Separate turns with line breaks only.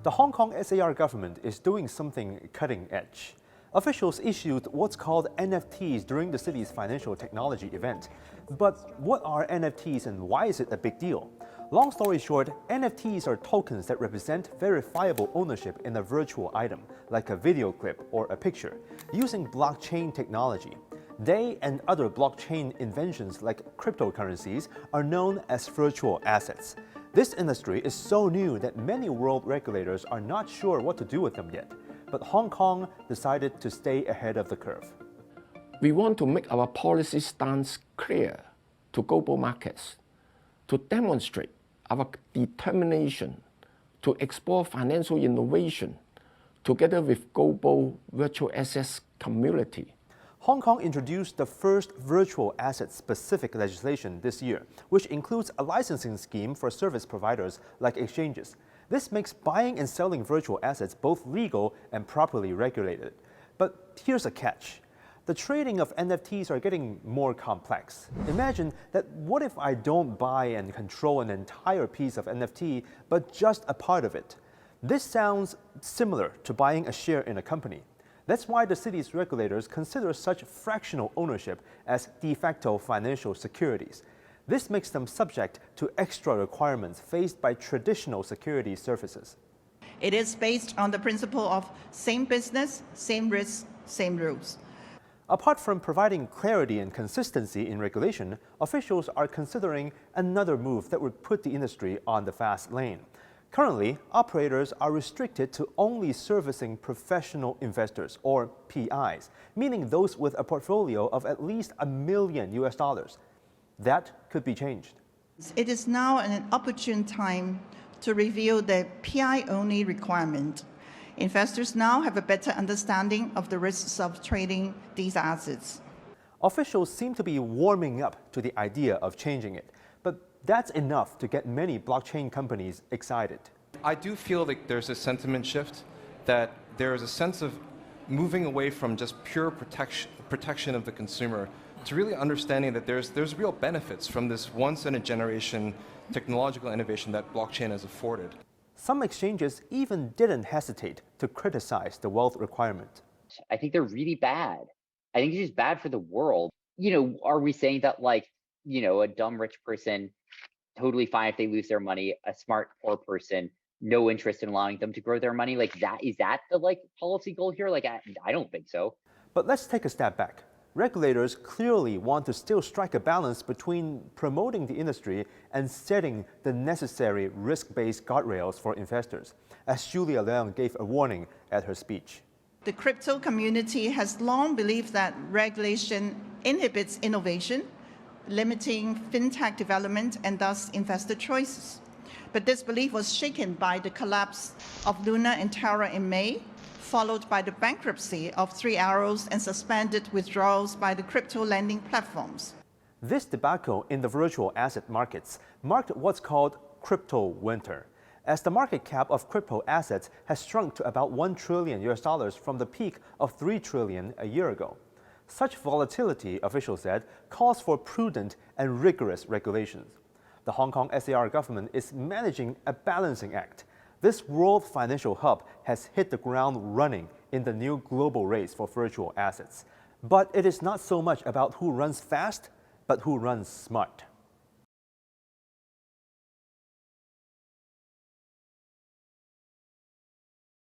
The Hong Kong SAR government is doing something cutting edge. Officials issued what's called NFTs during the city's financial technology event. But what are NFTs and why is it a big deal? Long story short, NFTs are tokens that represent verifiable ownership in a virtual item, like a video clip or a picture, using blockchain technology. They and other blockchain inventions like cryptocurrencies are known as virtual assets. This industry is so new that many world regulators are not sure what to do with them yet. But Hong Kong decided to stay ahead of the curve.
We want to make our policy stance clear to global markets, to demonstrate our determination to explore financial innovation together with global virtual assets community.
Hong Kong introduced the first virtual asset-specific legislation this year, which includes a licensing scheme for service providers like exchanges. This makes buying and selling virtual assets both legal and properly regulated. But here's a catch. The trading of NFTs are getting more complex. Imagine that what if I don't buy and control an entire piece of NFT, but just a part of it? This sounds similar to buying a share in a company. That's why the city's regulators consider such fractional ownership as de facto financial securities. This makes them subject to extra requirements faced by traditional security services.
It is based on the principle of same business, same risk, same rules.
Apart from providing clarity and consistency in regulation, officials are considering another move that would put the industry on the fast lane. Currently, operators are restricted to only servicing professional investors, or PIs, meaning those with a portfolio of at least $1 million. That could be changed.
It is now an opportune time to review the PI-only requirement. Investors now have a better understanding of the risks of trading these assets.
Officials seem to be warming up to the idea of changing it, but that's enough to get many blockchain companies excited.
I do feel like there's a sentiment shift, that there is a sense of moving away from just pure protection of the consumer to really understanding that there's real benefits from this once-in-a-generation technological innovation that blockchain has afforded.
Some exchanges even didn't hesitate to criticize the wealth requirement.
I think they're really bad. I think it's just bad for the world. Are we saying that a dumb rich person, totally fine if they lose their money, a smart poor person, no interest in allowing them to grow their money? Is that the policy goal here? I don't think so.
But let's take a step back. Regulators clearly want to still strike a balance between promoting the industry and setting the necessary risk-based guardrails for investors, as Julia Leung gave a warning at her speech.
The crypto community has long believed that regulation inhibits innovation, limiting fintech development and thus investor choices. But this belief was shaken by the collapse of Luna and Terra in May, followed by the bankruptcy of Three Arrows and suspended withdrawals by the crypto lending platforms.
This debacle in the virtual asset markets marked what's called crypto winter, as the market cap of crypto assets has shrunk to about $1 trillion from the peak of $3 trillion a year ago. Such volatility, officials said, calls for prudent and rigorous regulations. The Hong Kong SAR government is managing a balancing act. This world financial hub has hit the ground running in the new global race for virtual assets. But it is not so much about who runs fast, but who runs smart.